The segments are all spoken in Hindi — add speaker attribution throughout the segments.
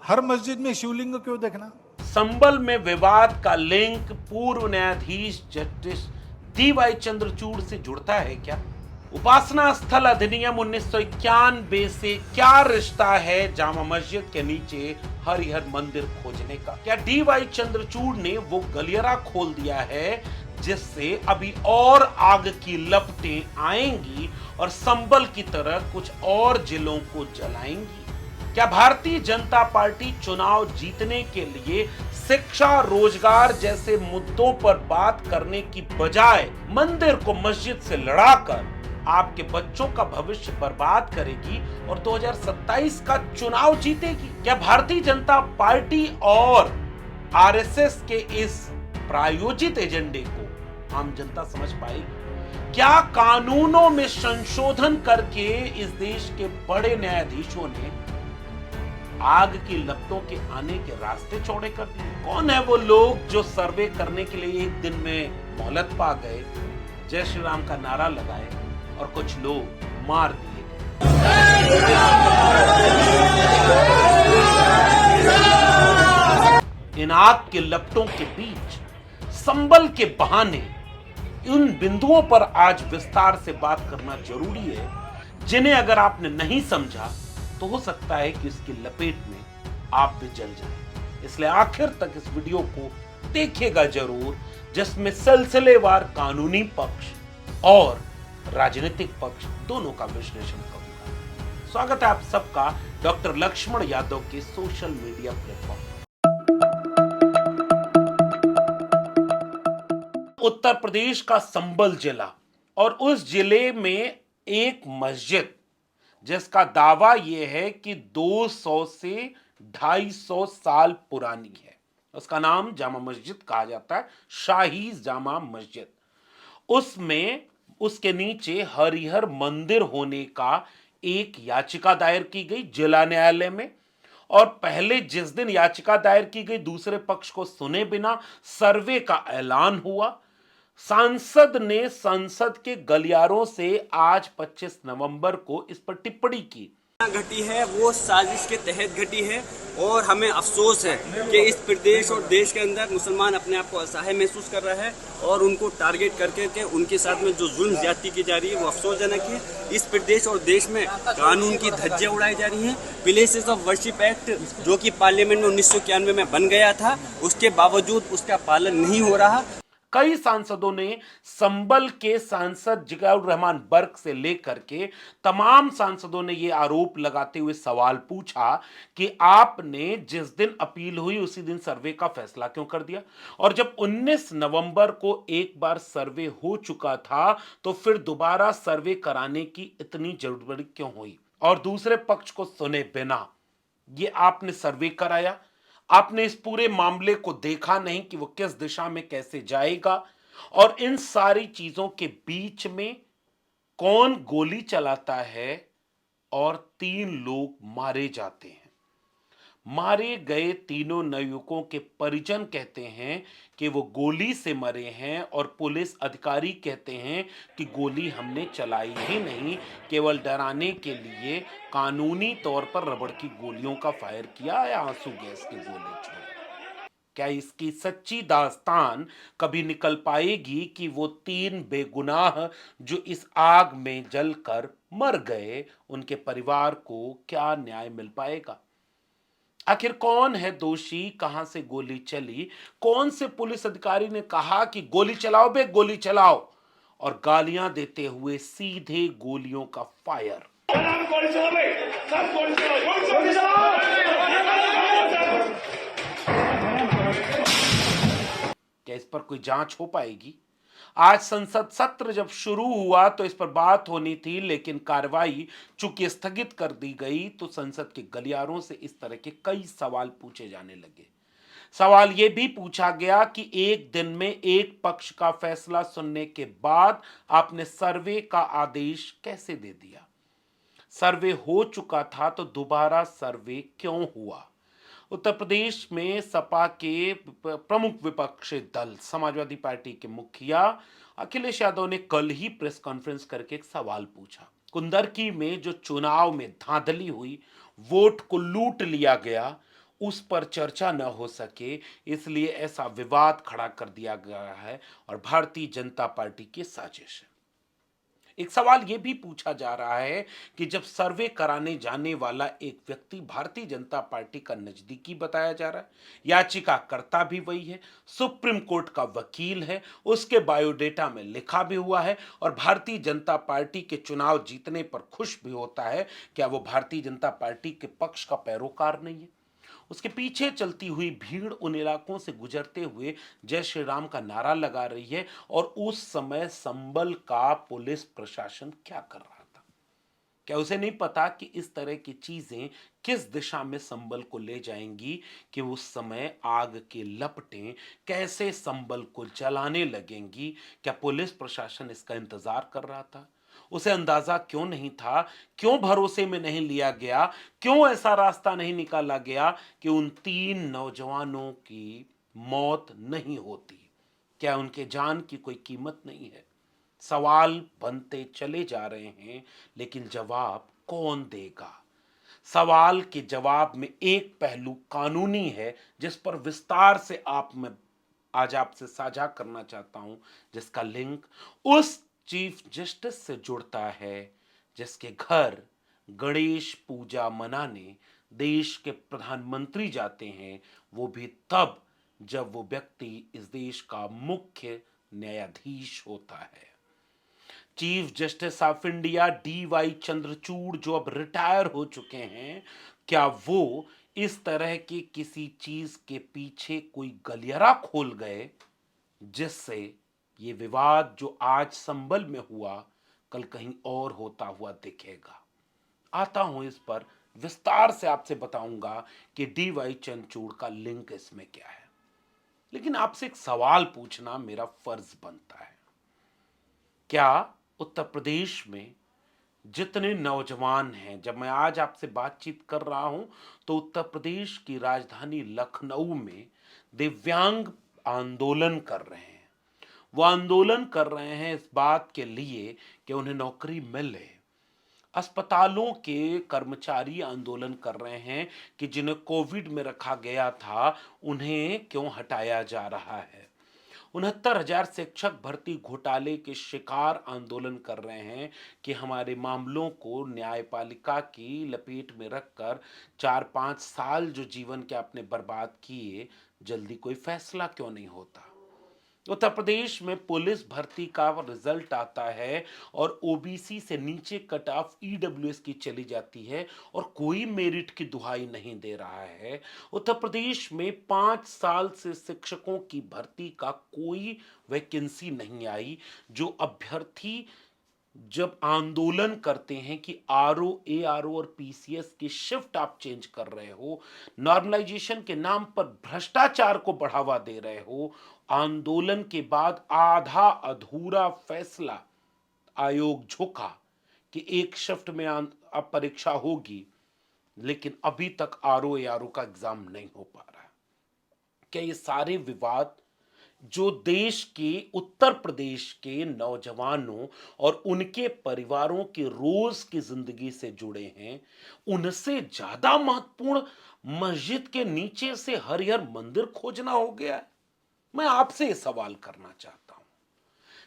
Speaker 1: हर मस्जिद में शिवलिंग क्यों देखना?
Speaker 2: संबल में विवाद का लिंक पूर्व न्यायाधीश जस्टिस डीवाई चंद्रचूड़ से जुड़ता है क्या? उपासना स्थल अधिनियम 1991 से क्या रिश्ता है जामा मस्जिद के नीचे हरिहर मंदिर खोजने का? क्या डीवाई चंद्रचूड़ ने वो गलियारा खोल दिया है जिससे अभी और आग की लपटें आएंगी और संबल की तरह कुछ और जिलों को जलाएंगी? क्या भारतीय जनता पार्टी चुनाव जीतने के लिए शिक्षा, रोजगार जैसे मुद्दों पर बात करने की बजाय मंदिर को मस्जिद से लड़ाकर आपके बच्चों का भविष्य बर्बाद करेगी और 2027 का चुनाव जीतेगी? क्या भारतीय जनता पार्टी और आरएसएस के इस प्रायोजित एजेंडे को आम जनता समझ पाएगी? क्या कानूनों में संशोधन करके इस देश के बड़े न्यायाधीशों ने आग की लपटों के आने के रास्ते चौड़े कर दिए? कौन है वो लोग जो सर्वे करने के लिए एक दिन में मोहलत पा गए, जय श्री राम का नारा लगाए और कुछ लोग मार दिए गए? इन आग के लपटों के बीच संबल के बहाने उन बिंदुओं पर आज विस्तार से बात करना जरूरी है जिन्हें अगर आपने नहीं समझा तो हो सकता है कि इसकी लपेट में आप भी जल जाएं। इसलिए आखिर तक इस वीडियो को देखिएगा जरूर, जिसमें सिलसिलेवार कानूनी पक्ष और राजनीतिक पक्ष दोनों का विश्लेषण करूंगा। स्वागत है आप सबका डॉक्टर लक्ष्मण यादव के social media platform. Uttar Pradesh का संबल जिला और उस जिले में एक मस्जिद जिसका दावा यह है कि 200 से 250 साल पुरानी है, उसका नाम जामा मस्जिद कहा जाता है, शाही जामा मस्जिद। उसमें उसके नीचे हरिहर मंदिर होने का एक याचिका दायर की गई जिला न्यायालय में, और पहले जिस दिन याचिका दायर की गई दूसरे पक्ष को सुने बिना सर्वे का ऐलान हुआ। सांसद ने संसद के गलियारों से आज 25 नवंबर को इस पर टिप्पणी की।
Speaker 3: घटी है वो साजिश के तहत घटी है और हमें अफसोस है कि इस प्रदेश और देश के अंदर मुसलमान अपने आप को असहाय महसूस कर रहा है और उनको टारगेट करके उनके साथ में जो जुल्म ज्यादती की जा रही है वो अफसोसजनक है। इस प्रदेश और देश में कानून की धज्जियां उड़ाई जा रही हैं। प्लेसेस ऑफ वर्शिप एक्ट जो कि पार्लियामेंट में 1991 में बन गया था, उसके बावजूद उसका पालन नहीं हो रहा।
Speaker 2: कई सांसदों ने संबल के सांसद जियाउर रहमान बर्क से लेकर के तमाम सांसदों ने यह आरोप लगाते हुए सवाल पूछा कि आपने जिस दिन अपील हुई उसी दिन सर्वे का फैसला क्यों कर दिया, और जब 19 नवंबर को एक बार सर्वे हो चुका था तो फिर दोबारा सर्वे कराने की इतनी जरूरत क्यों हुई, और दूसरे पक्ष को सुने बिना ये आपने सर्वे कराया? आपने इस पूरे मामले को देखा नहीं कि वो किस दिशा में कैसे जाएगा, और इन सारी चीजों के बीच में कौन गोली चलाता है और 3 लोग मारे जाते हैं। मारे गए तीनों नवयुवकों के परिजन कहते हैं कि वो गोली से मरे हैं और पुलिस अधिकारी कहते हैं कि गोली हमने चलाई ही नहीं, केवल डराने के लिए कानूनी तौर पर रबड़ की गोलियों का फायर किया या आंसू गैस की गोली छोड़ी। क्या इसकी सच्ची दास्तान कभी निकल पाएगी कि वो 3 बेगुनाह जो इस आग में जलकर मर गए, उनके परिवार को क्या न्याय मिल पाएगा? आखिर कौन है दोषी, कहां से गोली चली, कौन से पुलिस अधिकारी ने कहा कि गोली चलाओ बे गोली चलाओ, और गालियां देते हुए सीधे गोलियों का फायर। क्या इस पर कोई जांच हो पाएगी? आज संसद सत्र जब शुरू हुआ तो इस पर बात होनी थी, लेकिन कार्रवाई चूंकि स्थगित कर दी गई तो संसद के गलियारों से इस तरह के कई सवाल पूछे जाने लगे। सवाल यह भी पूछा गया कि एक दिन में एक पक्ष का फैसला सुनने के बाद आपने सर्वे का आदेश कैसे दे दिया? सर्वे हो चुका था तो दोबारा सर्वे क्यों हुआ? उत्तर प्रदेश में सपा के प्रमुख विपक्षी दल समाजवादी पार्टी के मुखिया अखिलेश यादव ने कल ही प्रेस कॉन्फ्रेंस करके एक सवाल पूछा। कुंदरकी में जो चुनाव में धांधली हुई, वोट को लूट लिया गया, उस पर चर्चा न हो सके, इसलिए ऐसा विवाद खड़ा कर दिया गया है और भारतीय जनता पार्टी की साजिश है। एक सवाल यह भी पूछा जा रहा है कि जब सर्वे कराने जाने वाला एक व्यक्ति भारतीय जनता पार्टी का नजदीकी बताया जा रहा है, याचिकाकर्ता भी वही है, सुप्रीम कोर्ट का वकील है, उसके बायोडेटा में लिखा भी हुआ है और भारतीय जनता पार्टी के चुनाव जीतने पर खुश भी होता है, क्या वो भारतीय जनता पार्टी के पक्ष का पैरोकार नहीं है? उसके पीछे चलती हुई भीड़ उन इलाकों से गुजरते हुए जय श्री राम का नारा लगा रही है और उस समय संभल का पुलिस प्रशासन क्या कर रहा था? क्या उसे नहीं पता कि इस तरह की चीजें किस दिशा में संभल को ले जाएंगी, कि उस समय आग की लपटें कैसे संभल को जलाने लगेंगी? क्या पुलिस प्रशासन इसका इंतजार कर रहा था? उसे अंदाजा क्यों नहीं था? क्यों भरोसे में नहीं लिया गया? क्यों ऐसा रास्ता नहीं निकाला गया कि उन 3 नौजवानों की मौत नहीं होती? क्या उनके जान की कोई कीमत नहीं है? सवाल बनते चले जा रहे हैं, लेकिन जवाब कौन देगा? सवाल के जवाब में एक पहलू कानूनी है, जिस पर विस्तार से मैं आज आपसे साझा करना चाहता हूं, जिसका लिंक उस चीफ जस्टिस से जुड़ता है जिसके घर गणेश पूजा मनाने देश के प्रधानमंत्री जाते हैं, वो भी तब जब वो व्यक्ति इस देश का मुख्य न्यायाधीश होता है। Chief justice of India DY Chandrachud, जो अब रिटायर हो चुके हैं, क्या वो इस तरह की किसी चीज के पीछे कोई गलियारा खोल गए जिससे ये विवाद जो आज संभल में हुआ कल कहीं और होता हुआ दिखेगा? आता हूं इस पर विस्तार से आपसे बताऊंगा कि DY चंद्रचूड़ का लिंक इसमें क्या है, लेकिन आपसे एक सवाल पूछना मेरा फर्ज बनता है। क्या उत्तर प्रदेश में जितने नौजवान हैं, जब मैं आज आपसे बातचीत कर रहा हूं तो उत्तर प्रदेश की राजधानी लखनऊ में दिव्यांग आंदोलन कर रहे हैं। वो आंदोलन कर रहे हैं इस बात के लिए कि उन्हें नौकरी मिले। अस्पतालों के कर्मचारी आंदोलन कर रहे हैं कि जिन्हें कोविड में रखा गया था उन्हें क्यों हटाया जा रहा है। 69,000 शिक्षक भर्ती घोटाले के शिकार आंदोलन कर रहे हैं कि हमारे मामलों को न्यायपालिका की लपेट में रखकर 4-5 साल जो जीवन के आपने बर्बाद किए, जल्दी कोई फैसला क्यों नहीं होता? उत्तर प्रदेश में पुलिस भर्ती का रिजल्ट आता है और ओबीसी से नीचे कट ऑफ ईडब्ल्यूएस की चली जाती है और कोई मेरिट की दुहाई नहीं दे रहा है। उत्तर प्रदेश में 5 साल से शिक्षकों की भर्ती का कोई वैकेंसी नहीं आई। जो अभ्यर्थी जब आंदोलन करते हैं कि आरओ, एआरओ और पीसीएस की शिफ्ट आप चेंज कर रहे हो, नॉर्मलाइजेशन के नाम पर भ्रष्टाचार को बढ़ावा दे रहे हो, आंदोलन के बाद आधा अधूरा फैसला आयोग झुका कि एक शिफ्ट में अब परीक्षा होगी, लेकिन अभी तक आरओ, एआरओ का एग्जाम नहीं हो पा रहा है। क्या ये सारे विवाद जो देश के उत्तर प्रदेश के नौजवानों और उनके परिवारों के रोज की जिंदगी से जुड़े हैं, उनसे ज्यादा महत्वपूर्ण मस्जिद के नीचे से हरिहर मंदिर खोजना हो गया है? मैं आपसे ये सवाल करना चाहता हूं,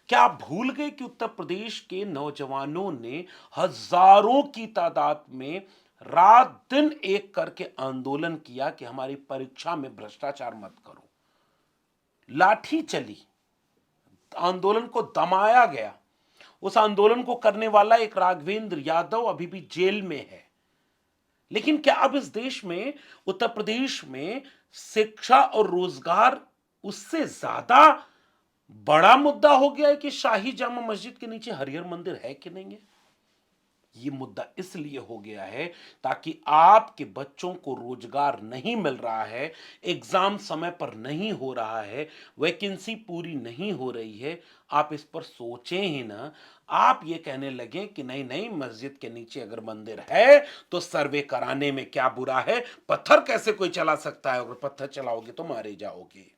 Speaker 2: क्या आप भूल गए कि उत्तर प्रदेश के नौजवानों ने हजारों की तादाद में रात दिन एक करके आंदोलन किया कि हमारी परीक्षा में भ्रष्टाचार मत करो। लाठी चली, आंदोलन को दमाया गया। उस आंदोलन को करने वाला एक राघवेंद्र यादव अभी भी जेल में है। लेकिन क्या अब इस देश में, उत्तर प्रदेश में शिक्षा और रोजगार उससे ज्यादा बड़ा मुद्दा हो गया है कि शाही जामा मस्जिद के नीचे हरिहर मंदिर है कि नहीं है? ये मुद्दा इसलिए हो गया है ताकि आपके बच्चों को रोजगार नहीं मिल रहा है, एग्जाम समय पर नहीं हो रहा है, वैकेंसी पूरी नहीं हो रही है, आप इस पर सोचें ही ना। आप ये कहने लगे कि नहीं नहीं, मस्जिद के नीचे अगर मंदिर है तो सर्वे कराने में क्या बुरा है, पत्थर कैसे कोई चला सकता है, अगर पत्थर चलाओगे तो मारे जाओगे।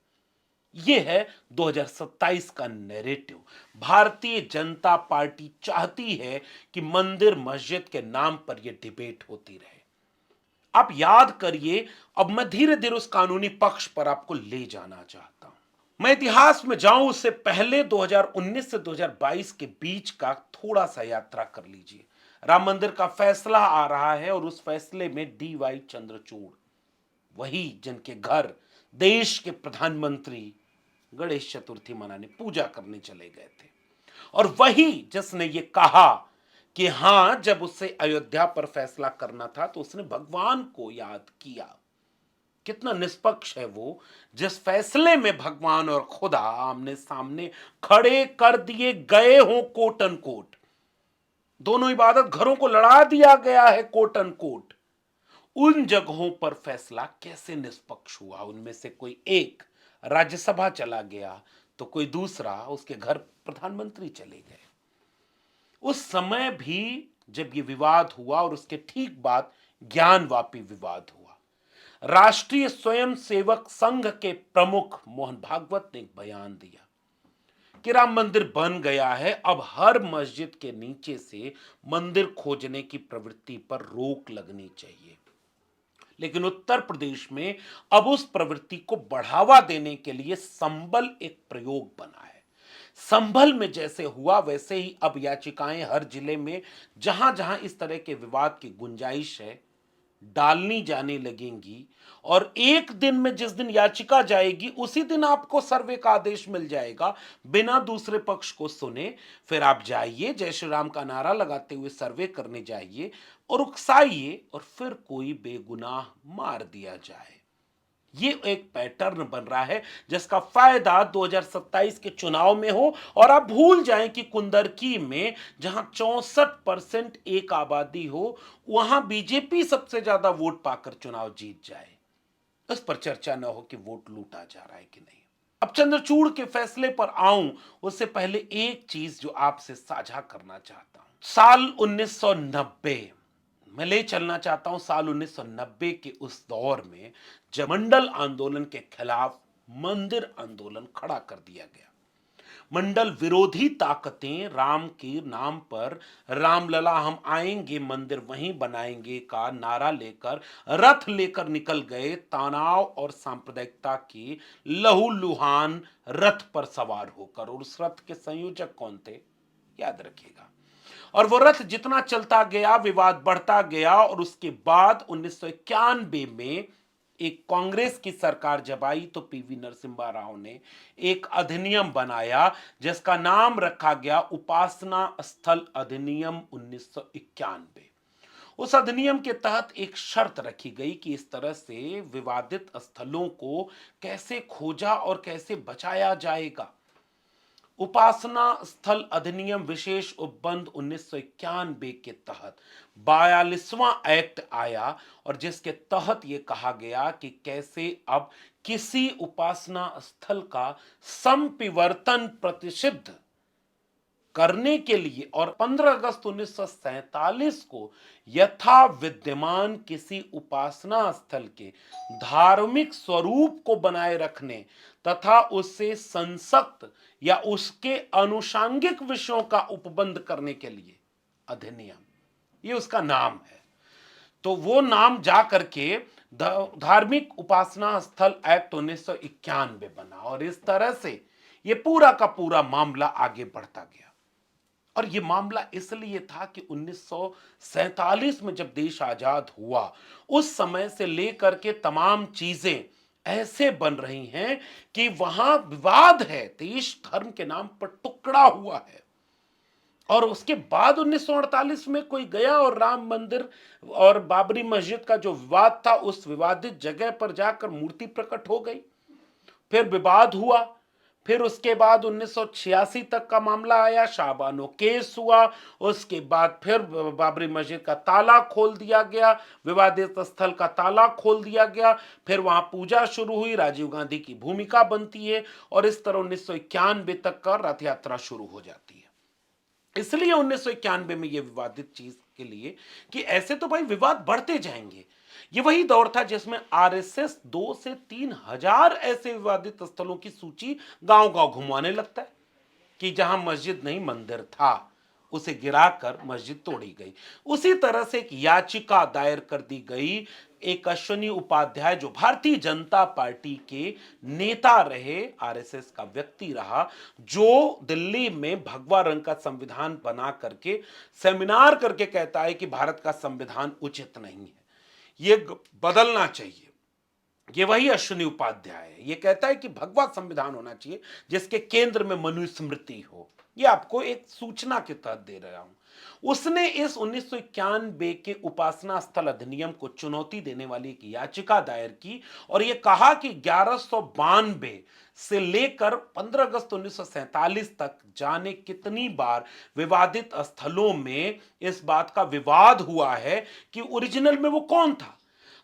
Speaker 2: यह है 2027 का नैरेटिव। भारतीय जनता पार्टी चाहती है कि मंदिर मस्जिद के नाम पर यह डिबेट होती रहे। आप याद करिए। अब मैं धीरे धीरे उस कानूनी पक्ष पर आपको ले जाना चाहता हूं। मैं इतिहास में जाऊं उससे पहले 2019 से 2022 के बीच का थोड़ा सा यात्रा कर लीजिए। राम मंदिर का फैसला आ रहा है और उस फैसले में DY चंद्रचूड़, वही जिनके घर देश के प्रधानमंत्री गणेश चतुर्थी मनाने पूजा करने चले गए थे, और वही जिसने ये कहा कि हां, जब उससे अयोध्या पर फैसला करना था तो उसने भगवान को याद किया। कितना निष्पक्ष है वो, जिस फैसले में भगवान और खुदा आमने सामने खड़े कर दिए गए हों, कोट एंड कोट। दोनों इबादत घरों को लड़ा दिया गया है, कोट एंड कोट। उन जगहों पर फैसला कैसे निष्पक्ष हुआ? उनमें से कोई एक राज्यसभा चला गया तो कोई दूसरा उसके घर प्रधानमंत्री चले गए। उस समय भी जब ये विवाद हुआ और उसके ठीक बाद ज्ञानवापी विवाद हुआ, राष्ट्रीय स्वयंसेवक संघ के प्रमुख मोहन भागवत ने एक बयान दिया कि राम मंदिर बन गया है, अब हर मस्जिद के नीचे से मंदिर खोजने की प्रवृत्ति पर रोक लगनी चाहिए। लेकिन उत्तर प्रदेश में अब उस प्रवृत्ति को बढ़ावा देने के लिए संभल एक प्रयोग बना है। संभल में जैसे हुआ वैसे ही अब याचिकाएं हर जिले में जहां जहां इस तरह के विवाद की गुंजाइश है डालनी जाने लगेंगी, और एक दिन में जिस दिन याचिका जाएगी उसी दिन आपको सर्वे का आदेश मिल जाएगा बिना दूसरे पक्ष को सुने। फिर आप जाइए, जय श्री राम का नारा लगाते हुए सर्वे करने जाइए और उकसाइए, और फिर कोई बेगुनाह मार दिया जाए। ये एक पैटर्न बन रहा है जिसका फायदा 2027 के चुनाव में हो, और आप भूल जाएं कि कुंदरकी में जहां 64% एक आबादी हो, वहां बीजेपी सबसे ज्यादा वोट पाकर चुनाव जीत जाए। इस पर चर्चा न हो कि वोट लूटा जा रहा है कि नहीं। अब चंद्रचूड़ के फैसले पर आऊं उससे पहले एक चीज जो आपसे साझा करना चाहता हूं। साल 1990 मैं ले चलना चाहता हूं, साल 1990 के उस दौर में जब मंडल आंदोलन के खिलाफ मंदिर आंदोलन खड़ा कर दिया गया। मंडल विरोधी ताकतें राम के नाम पर रामलला हम आएंगे मंदिर वहीं बनाएंगे का नारा लेकर रथ लेकर निकल गए, तनाव और सांप्रदायिकता के लहूलुहान रथ पर सवार होकर। और उस रथ के संयोजक कौन थे, याद रखिएगा। और वो रथ जितना चलता गया विवाद बढ़ता गया, और उसके बाद 1991 में एक कांग्रेस की सरकार जब आई तो PV नरसिम्हा राव ने एक अधिनियम बनाया जिसका नाम रखा गया उपासना स्थल अधिनियम 1991। उस अधिनियम के तहत एक शर्त रखी गई कि इस तरह से विवादित स्थलों को कैसे खोजा और कैसे बचाया जाएगा। उपासना स्थल अधिनियम विशेष उपबंध 1991 के तहत 42वां एक्ट आया, और जिसके तहत यह कहा गया कि कैसे अब किसी उपासना स्थल का संपिवर्तन प्रतिषिद्ध करने के लिए, और 15 अगस्त 1947 को यथा विद्यमान किसी उपासना स्थल के धार्मिक स्वरूप को बनाए रखने तथा उससे संसक्त या उसके अनुषांगिक विषयों का उपबंध करने के लिए अधिनियम, ये उसका नाम है। तो वो नाम जा करके धार्मिक उपासना स्थल एक्ट 1991 बना, और इस तरह से ये पूरा का पूरा मामला आगे बढ़ता गया। और ये मामला इसलिए था कि 1947 में जब देश आजाद हुआ उस समय से लेकर के तमाम चीजें ऐसे बन रही हैं कि वहां विवाद है, देश धर्म के नाम पर टुकड़ा हुआ है। और उसके बाद 1948 में कोई गया और राम मंदिर और बाबरी मस्जिद का जो विवाद था उस विवादित जगह पर जाकर मूर्ति प्रकट हो गई, फिर विवाद हुआ। फिर उसके बाद 1986 तक का मामला आया, शाहबानो केस हुआ। उसके बाद फिर बाबरी मस्जिद का ताला खोल दिया गया, विवादित स्थल का ताला खोल दिया गया, फिर वहां पूजा शुरू हुई, राजीव गांधी की भूमिका बनती है, और इस तरह 1991 तक का रथ यात्रा शुरू हो जाती है। इसलिए 1991 में यह विवादित चीज के लिए कि ऐसे तो भाई विवाद बढ़ते जाएंगे। ये वही दौर था जिसमें RSS 2 से 3 हजार ऐसे विवादित स्थलों की सूची गांव गांव घुमाने लगता है कि जहां मस्जिद नहीं मंदिर था उसे गिराकर मस्जिद तोड़ी गई। उसी तरह से एक याचिका दायर कर दी गई, एक अश्विनी उपाध्याय जो भारतीय जनता पार्टी के नेता रहे, आरएसएस का व्यक्ति रहा, जो दिल्ली में भगवा रंग का संविधान बना करके सेमिनार करके कहता है कि भारत का संविधान उचित नहीं है, ये बदलना चाहिए। ये वही अश्विनी उपाध्याय है। ये कहता है कि भगवा संविधान होना चाहिए जिसके केंद्र में मनुस्मृति हो। ये आपको एक सूचना के तहत दे रहा हूं। उसने इस 1991 के उपासना स्थल अधिनियम को चुनौती देने वाली एक याचिका दायर की और यह कहा कि 1192 से लेकर 15 अगस्त 1947 तक जाने कितनी बार विवादित स्थलों में इस बात का विवाद हुआ है कि ओरिजिनल में वो कौन था।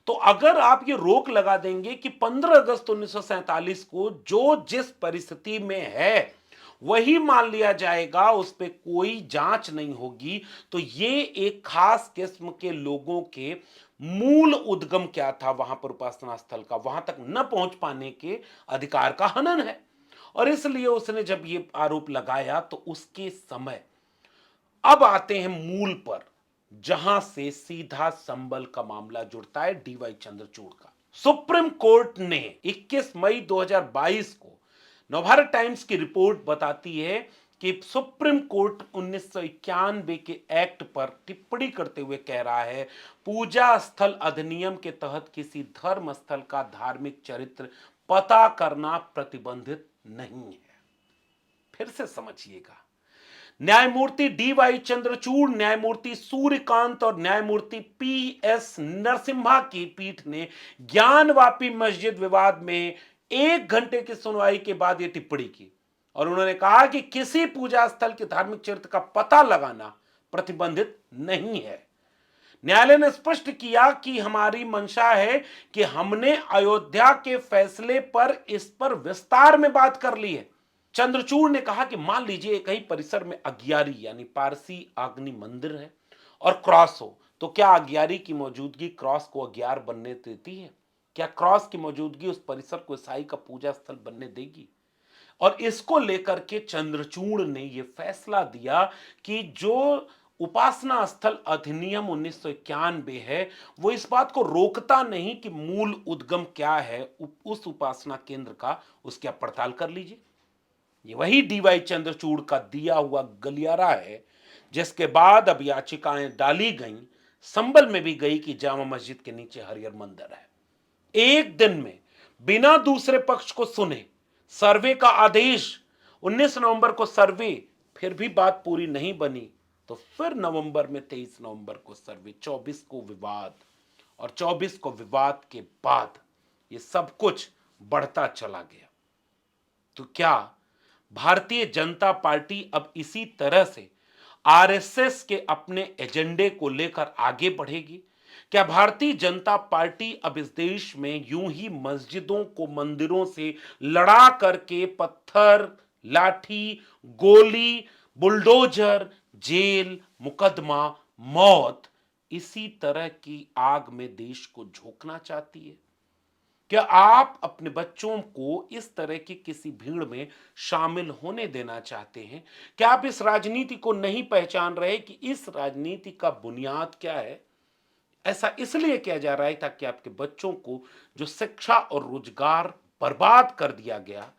Speaker 2: तो अगर आप ये रोक लगा देंगे कि 15 अगस्त 1947 को जो जिस परिस्थिति में है वही मान लिया जाएगा, उस पर कोई जांच नहीं होगी, तो ये एक खास किस्म के लोगों के मूल उद्गम क्या था वहां पर उपासना स्थल का, वहां तक न पहुंच पाने के अधिकार का हनन है। और इसलिए उसने जब ये आरोप लगाया तो उसके समय अब आते हैं मूल पर, जहां से सीधा संबल का मामला जुड़ता है डीवाई चंद्रचूड़ का। सुप्रीम कोर्ट ने 21 मई 2022 को नवभारत टाइम्स की रिपोर्ट बताती है कि सुप्रीम कोर्ट 1991 के एक्ट पर टिप्पणी करते हुए कह रहा है, पूजा स्थल अधिनियम के तहत किसी धर्म स्थल का धार्मिक चरित्र पता करना प्रतिबंधित नहीं है। फिर से समझिएगा, न्यायमूर्ति डीवाई चंद्रचूड़, न्यायमूर्ति सूर्यकांत और न्यायमूर्ति पीएस नरसिम्हा की पीठ ने ज्ञानवापी मस्जिद विवाद में 1 घंटे की सुनवाई के बाद यह टिप्पणी की और उन्होंने कहा कि किसी पूजा स्थल के धार्मिक चरित्र का पता लगाना प्रतिबंधित नहीं है। न्यायालय ने स्पष्ट किया कि हमारी मंशा है कि हमने अयोध्या के फैसले पर इस पर विस्तार में बात कर ली है। चंद्रचूड़ ने कहा कि मान लीजिए एक ही परिसर में अगियारी यानी पारसी अग्नि मंदिर है और क्रॉस हो, तो क्या अगियारी की मौजूदगी क्रॉस को अगियार बनने देती है? क्या क्रॉस की मौजूदगी उस परिसर को ईसाई का पूजा स्थल बनने देगी? और इसको लेकर के चंद्रचूड़ ने यह फैसला दिया कि जो उपासना स्थल अधिनियम 1991 है वो इस बात को रोकता नहीं कि मूल उद्गम क्या है उस उपासना केंद्र का, उसकी आप पड़ताल कर लीजिए। ये वही डीवाई चंद्रचूड़ का दिया हुआ गलियारा है जिसके बाद अब याचिकाएं डाली गईं, संबल में भी गई कि जामा मस्जिद के नीचे हरिहर मंदिर है। एक दिन में बिना दूसरे पक्ष को सुने सर्वे का आदेश, 19 नवंबर को सर्वे, फिर भी बात पूरी नहीं बनी तो फिर नवंबर में 23 नवंबर को सर्वे, 24 को विवाद और 24 को विवाद के बाद ये सब कुछ बढ़ता चला गया। तो क्या भारतीय जनता पार्टी अब इसी तरह से आरएसएस के अपने एजेंडे को लेकर आगे बढ़ेगी? क्या भारतीय जनता पार्टी अब इस देश में यूं ही मस्जिदों को मंदिरों से लड़ा करके पत्थर, लाठी, गोली, बुलडोजर, जेल, मुकदमा, मौत, इसी तरह की आग में देश को झोंकना चाहती है? क्या आप अपने बच्चों को इस तरह की किसी भीड़ में शामिल होने देना चाहते हैं? क्या आप इस राजनीति को नहीं पहचान रहे कि इस राजनीति का बुनियाद क्या है? ऐसा इसलिए किया जा रहा है ताकि आपके बच्चों को जो शिक्षा और रोजगार बर्बाद कर दिया गया,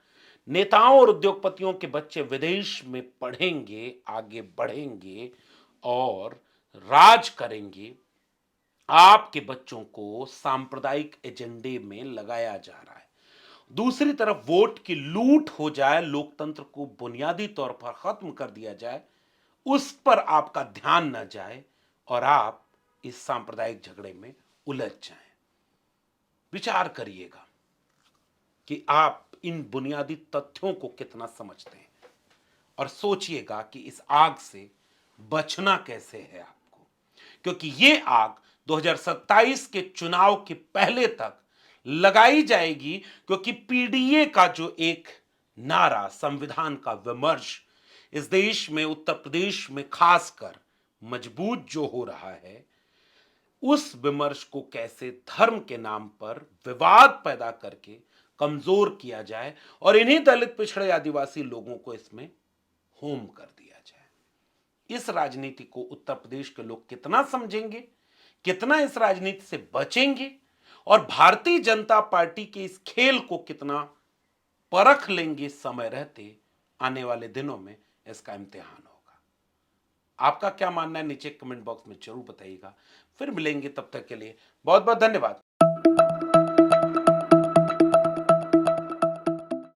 Speaker 2: नेताओं और उद्योगपतियों के बच्चे विदेश में पढ़ेंगे, आगे बढ़ेंगे और राज करेंगे, आपके बच्चों को सांप्रदायिक एजेंडे में लगाया जा रहा है। दूसरी तरफ वोट की लूट हो जाए, लोकतंत्र को बुनियादी तौर पर खत्म कर दिया जाए, उस पर आपका ध्यान न जाए और आप इस सांप्रदायिक झगड़े में उलझ जाएं। विचार करिएगा कि आप इन बुनियादी तथ्यों को कितना समझते हैं और सोचिएगा कि इस आग से बचना कैसे है आपको, क्योंकि ये आग 2027 के चुनाव के पहले तक लगाई जाएगी, क्योंकि पीडीए का जो एक नारा, संविधान का विमर्श इस देश में, उत्तर प्रदेश में खासकर मजबूत जो हो रहा है, उस विमर्श को कैसे धर्म के नाम पर विवाद पैदा करके कमजोर किया जाए और इन्हीं दलित, पिछड़े, आदिवासी लोगों को इसमें होम कर दिया जाए। इस राजनीति को उत्तर प्रदेश के लोग कितना समझेंगे, कितना इस राजनीति से बचेंगे और भारतीय जनता पार्टी के इस खेल को कितना परख लेंगे समय रहते, आने वाले दिनों में इसका इम्तिहान होगा। आपका क्या मानना है नीचे कमेंट बॉक्स में जरूर बताइएगा। फिर मिलेंगे, तब तक के लिए बहुत बहुत धन्यवाद।